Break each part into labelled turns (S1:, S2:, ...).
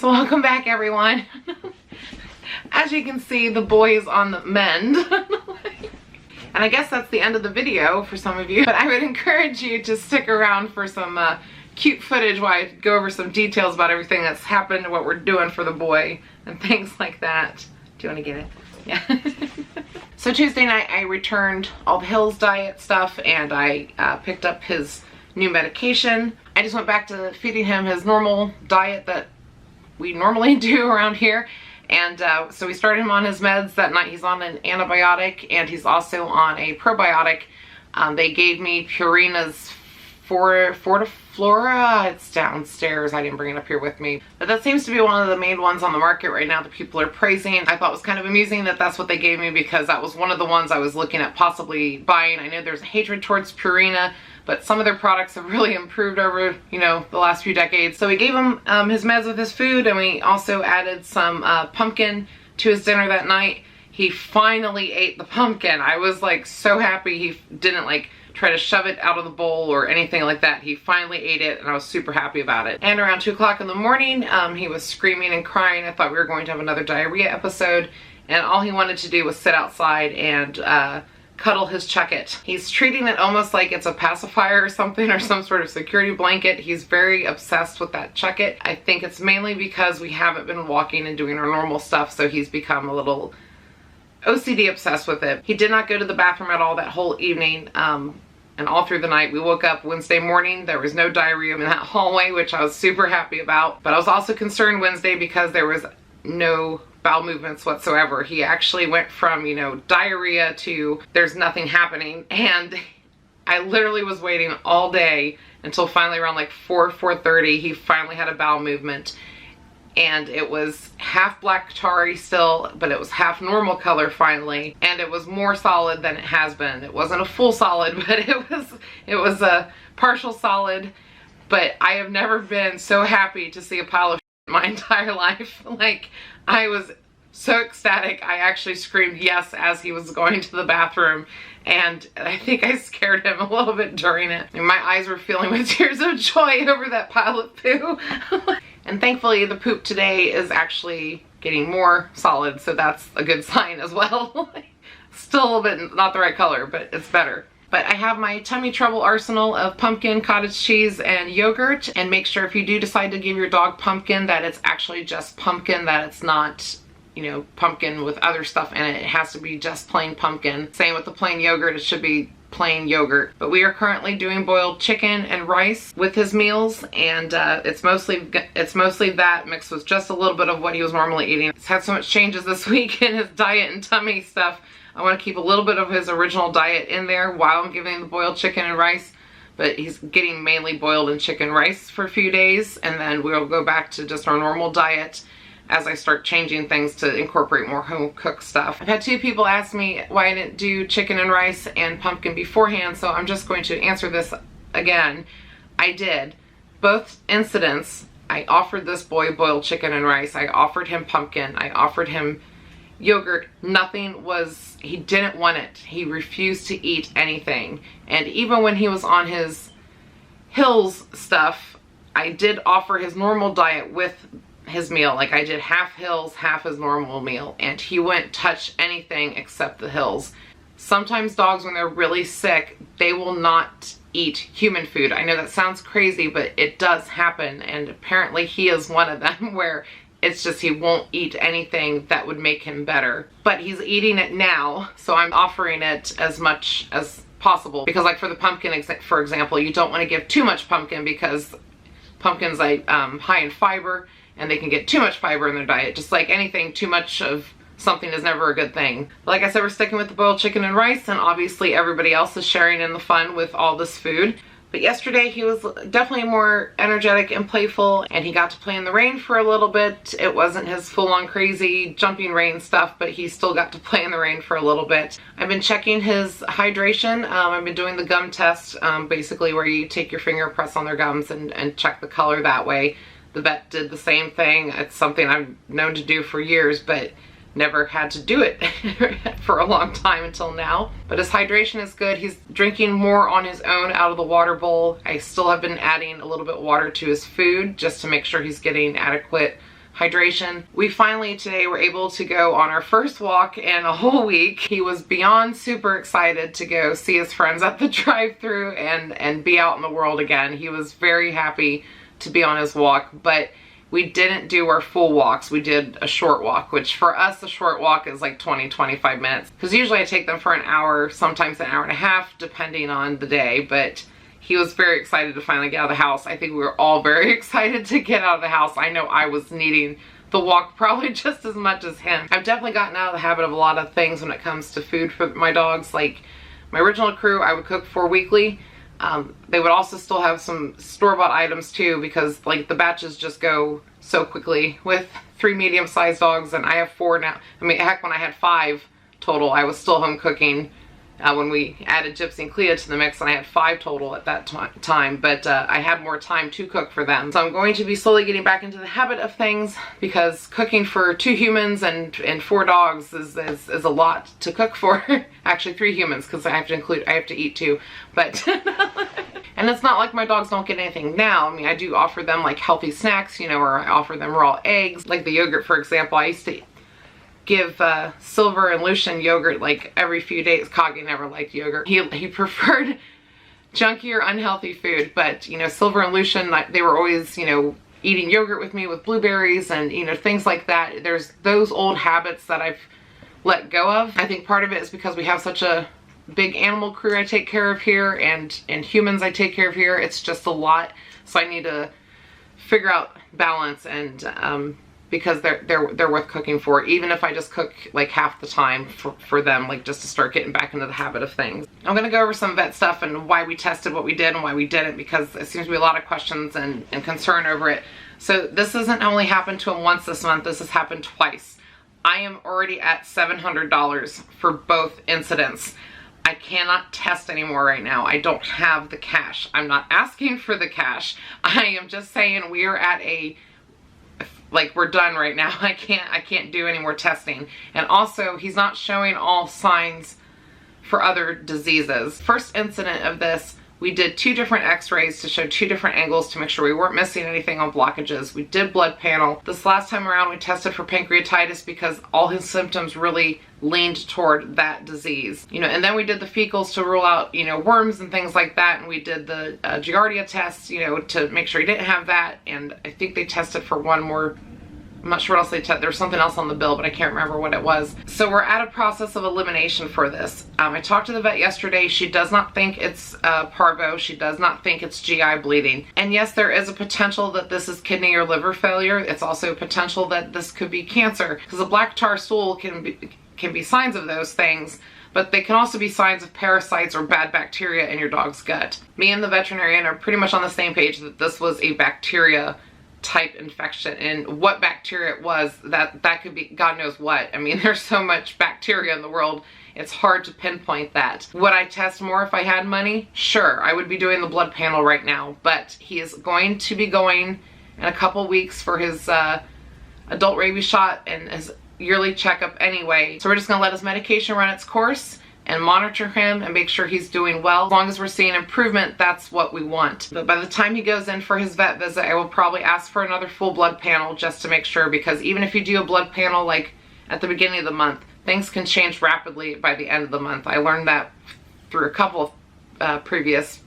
S1: So welcome back, everyone. As you can see, the boy is on the mend. And I guess that's the end of the video for some of you, but I would encourage you to stick around for some cute footage while I go over some details about everything that's happened, what we're doing for the boy, and things like that. Do you want to get it? Yeah. So Tuesday night I returned all the Hills diet stuff, and I picked up his new medication. I just went back to feeding him his normal diet that we normally do around here. And so we started him on his meds that night. He's on an antibiotic, and he's also on a probiotic. They gave me Purina's Fortiflora. It's downstairs. I didn't bring it up here with me. But that seems to be one of the main ones on the market right now that people are praising. I thought it was kind of amusing that that's what they gave me, because that was one of the ones I was looking at possibly buying. I know there's a hatred towards Purina, but some of their products have really improved over, you know, the last few decades. So we gave him his meds with his food, and we also added some pumpkin to his dinner that night. He finally ate the pumpkin. I was like so happy he didn't like try to shove it out of the bowl or anything like that. He finally ate it, and I was super happy about it. And around 2 o'clock in the morning, he was screaming and crying. I thought we were going to have another diarrhea episode, and all he wanted to do was sit outside and cuddle his Chuck-It. He's treating it almost like it's a pacifier or something, or some sort of security blanket. He's very obsessed with that Chuck-It. I think it's mainly because we haven't been walking and doing our normal stuff, so he's become a little OCD obsessed with it. He did not go to the bathroom at all that whole evening, and all through the night. We woke up Wednesday morning, there was no diarrhea in that hallway, which I was super happy about. But I was also concerned Wednesday because there was no bowel movements whatsoever. He actually went from, you know, diarrhea to there's nothing happening, and I literally was waiting all day until finally around like 4:30 he finally had a bowel movement. And it was half black tarry still, but it was half normal color finally, and it was more solid than it has been. It wasn't a full solid, but it was a partial solid. But I have never been so happy to see a pile of shit my entire life. Like, I was so ecstatic. I actually screamed yes as he was going to the bathroom, and I think I scared him a little bit during it. And my eyes were filling with tears of joy over that pile of poo. And thankfully the poop today is actually getting more solid, so that's a good sign as well. Still a little bit not the right color, but it's better. But I have my tummy trouble arsenal of pumpkin, cottage cheese, and yogurt. And make sure if you do decide to give your dog pumpkin that it's actually just pumpkin, that it's not, you know, pumpkin with other stuff in it. It has to be just plain pumpkin. Same with the plain yogurt, it should be plain yogurt. But we are currently doing boiled chicken and rice with his meals, and it's mostly that mixed with just a little bit of what he was normally eating. He's had so much changes this week in his diet and tummy stuff. I want to keep a little bit of his original diet in there while I'm giving him the boiled chicken and rice, but he's getting mainly boiled and chicken rice for a few days, and then we'll go back to just our normal diet as I start changing things to incorporate more home cooked stuff. I've had 2 people ask me why I didn't do chicken and rice and pumpkin beforehand, so I'm just going to answer this again. I did. Both incidents, I offered this boy boiled chicken and rice. I offered him pumpkin. I offered him yogurt. Nothing was, he didn't want it. He refused to eat anything. And even when he was on his Hills stuff, I did offer his normal diet with his meal. Like, I did half Hills, half his normal meal, and he wouldn't touch anything except the Hills. Sometimes dogs, when they're really sick, they will not eat human food. I know that sounds crazy, but it does happen, and apparently he is one of them where it's just he won't eat anything that would make him better. But he's eating it now, so I'm offering it as much as possible. Because like for the pumpkin, for example, you don't want to give too much pumpkin, because pumpkin's like high in fiber, and they can get too much fiber in their diet. Just like anything, too much of something is never a good thing. Like I said, we're sticking with the boiled chicken and rice, and obviously everybody else is sharing in the fun with all this food. But yesterday he was definitely more energetic and playful, and he got to play in the rain for a little bit. It wasn't his full-on crazy jumping rain stuff, but he still got to play in the rain for a little bit. I've been checking his hydration. I've been doing the gum test, basically where you take your finger, press on their gums, and check the color that way. The vet did the same thing. It's something I've known to do for years, but never had to do it for a long time until now. But his hydration is good. He's drinking more on his own out of the water bowl. I still have been adding a little bit of water to his food just to make sure he's getting adequate hydration. We finally today were able to go on our first walk in a whole week. He was beyond super excited to go see his friends at the drive-thru and be out in the world again. He was very happy to be on his walk, but we didn't do our full walks. We did a short walk, which for us, a short walk is like 20-25 minutes. Because usually I take them for an hour, sometimes an hour and a half, depending on the day. But he was very excited to finally get out of the house. I think we were all very excited to get out of the house. I know I was needing the walk probably just as much as him. I've definitely gotten out of the habit of a lot of things when it comes to food for my dogs. Like my original crew, I would cook for weekly. They would also still have some store-bought items too, because like the batches just go so quickly with 3 medium-sized dogs, and I have 4 now. I mean, heck, when I had 5 total, I was still home cooking when we added Gypsy and Clea to the mix, and I had 5 total at that time, but I had more time to cook for them. So I'm going to be slowly getting back into the habit of things, because cooking for 2 humans and 4 dogs is a lot to cook for. Actually 3 humans, because I have to eat too, but and it's not like my dogs don't get anything now. I mean, I do offer them like healthy snacks, you know, or I offer them raw eggs, like the yogurt, for example. I used to give Silver and Lucian yogurt like every few days. Coggy never liked yogurt. He preferred junky or unhealthy food, but you know, Silver and Lucian, they were always, you know, eating yogurt with me with blueberries and, you know, things like that. There's those old habits that I've let go of. I think part of it is because we have such a big animal crew I take care of here, and humans I take care of here. It's just a lot, so I need to figure out balance, and because they're worth cooking for, even if I just cook like half the time for them, like just to start getting back into the habit of things. I'm gonna go over some vet stuff and why we tested what we did and why we didn't, because there seems to be a lot of questions and concern over it. So this hasn't only happened to him once this month, this has happened twice. I am already at $700 for both incidents. I cannot test anymore right now. I don't have the cash. I'm not asking for the cash. I am just saying we are at a, like, we're done right now. I can't do any more testing. And also, he's not showing all signs for other diseases. First incident of this, we did 2 different x-rays to show 2 different angles to make sure we weren't missing anything on blockages. We did blood panel. This last time around we tested for pancreatitis because all his symptoms really leaned toward that disease. You know, and then we did the fecals to rule out, you know, worms and things like that, and we did the Giardia test, you know, to make sure he didn't have that, and I think they tested for one more. I'm not sure what else they tested. There was something else on the bill, but I can't remember what it was. So we're at a process of elimination for this. I talked to the vet yesterday. She does not think it's parvo. She does not think it's GI bleeding. And yes, there is a potential that this is kidney or liver failure. It's also a potential that this could be cancer, because a black tar stool can be signs of those things, but they can also be signs of parasites or bad bacteria in your dog's gut. Me and the veterinarian are pretty much on the same page that this was a bacteria type infection, and what bacteria it was, that could be God knows what. I mean, there's so much bacteria in the world, it's hard to pinpoint that. Would I test more if I had money? Sure, I would be doing the blood panel right now, but he is going to be going in a couple weeks for his adult rabies shot and his yearly checkup anyway. So we're just gonna let his medication run its course and monitor him and make sure he's doing well. As long as we're seeing improvement, that's what we want. But by the time he goes in for his vet visit, I will probably ask for another full blood panel just to make sure, because even if you do a blood panel like at the beginning of the month, things can change rapidly by the end of the month. I learned that through a couple of previous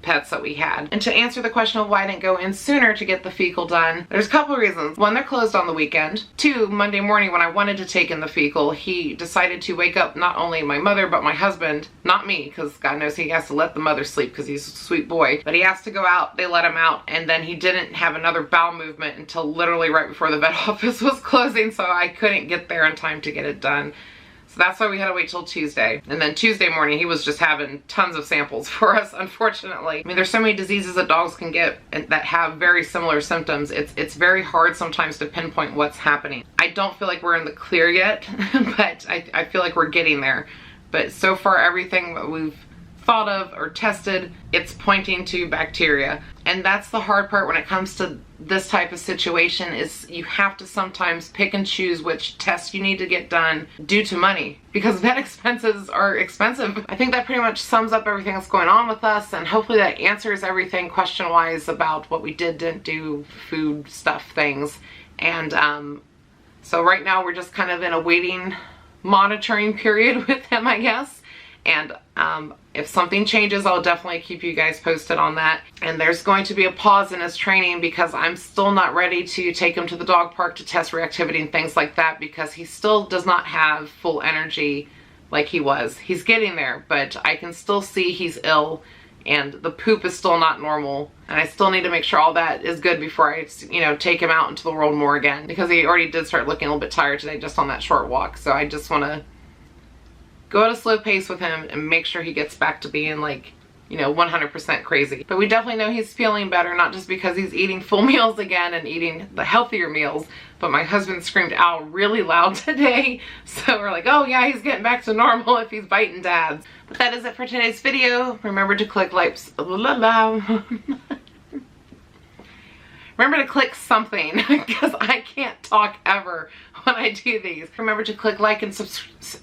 S1: pets that we had. And to answer the question of why I didn't go in sooner to get the fecal done, there's a couple of reasons. One, they're closed on the weekend. 2, Monday morning when I wanted to take in the fecal, he decided to wake up not only my mother but my husband, not me, because God knows he has to let the mother sleep because he's a sweet boy, but he asked to go out, they let him out, and then he didn't have another bowel movement until literally right before the vet office was closing, so I couldn't get there in time to get it done. So that's why we had to wait till Tuesday. And then Tuesday morning, he was just having tons of samples for us, unfortunately. I mean, there's so many diseases that dogs can get that have very similar symptoms. It's very hard sometimes to pinpoint what's happening. I don't feel like we're in the clear yet, but I feel like we're getting there. But so far, everything that we've thought of or tested, it's pointing to bacteria. And that's the hard part when it comes to this type of situation, is you have to sometimes pick and choose which tests you need to get done due to money, because vet expenses are expensive. I think that pretty much sums up everything that's going on with us, and hopefully that answers everything question-wise about what we did, didn't do, food stuff things. And so right now we're just kind of in a waiting monitoring period with him, I guess. And if something changes, I'll definitely keep you guys posted on that. And there's going to be a pause in his training because I'm still not ready to take him to the dog park to test reactivity and things like that, because he still does not have full energy like he was. He's getting there, but I can still see he's ill and the poop is still not normal. And I still need to make sure all that is good before I, you know, take him out into the world more again, because he already did start looking a little bit tired today just on that short walk. So I just want to go at a slow pace with him and make sure he gets back to being like, you know, 100% crazy. But we definitely know he's feeling better, not just because he's eating full meals again and eating the healthier meals, but my husband screamed ow really loud today. So we're like, oh yeah, he's getting back to normal if he's biting dads. But that is it for today's video. Remember to click likes. Remember to click something because I can't talk ever when I do these. Remember to click like and subscribe.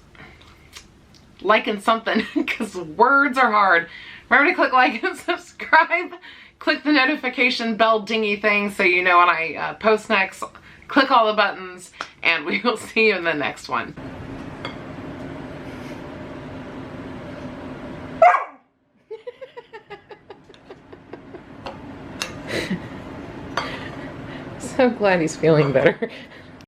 S1: Like and something, because words are hard. Remember to click like and subscribe. Click the notification bell dingy thing so you know when I post next. Click all the buttons, and we will see you in the next one. So glad he's feeling better.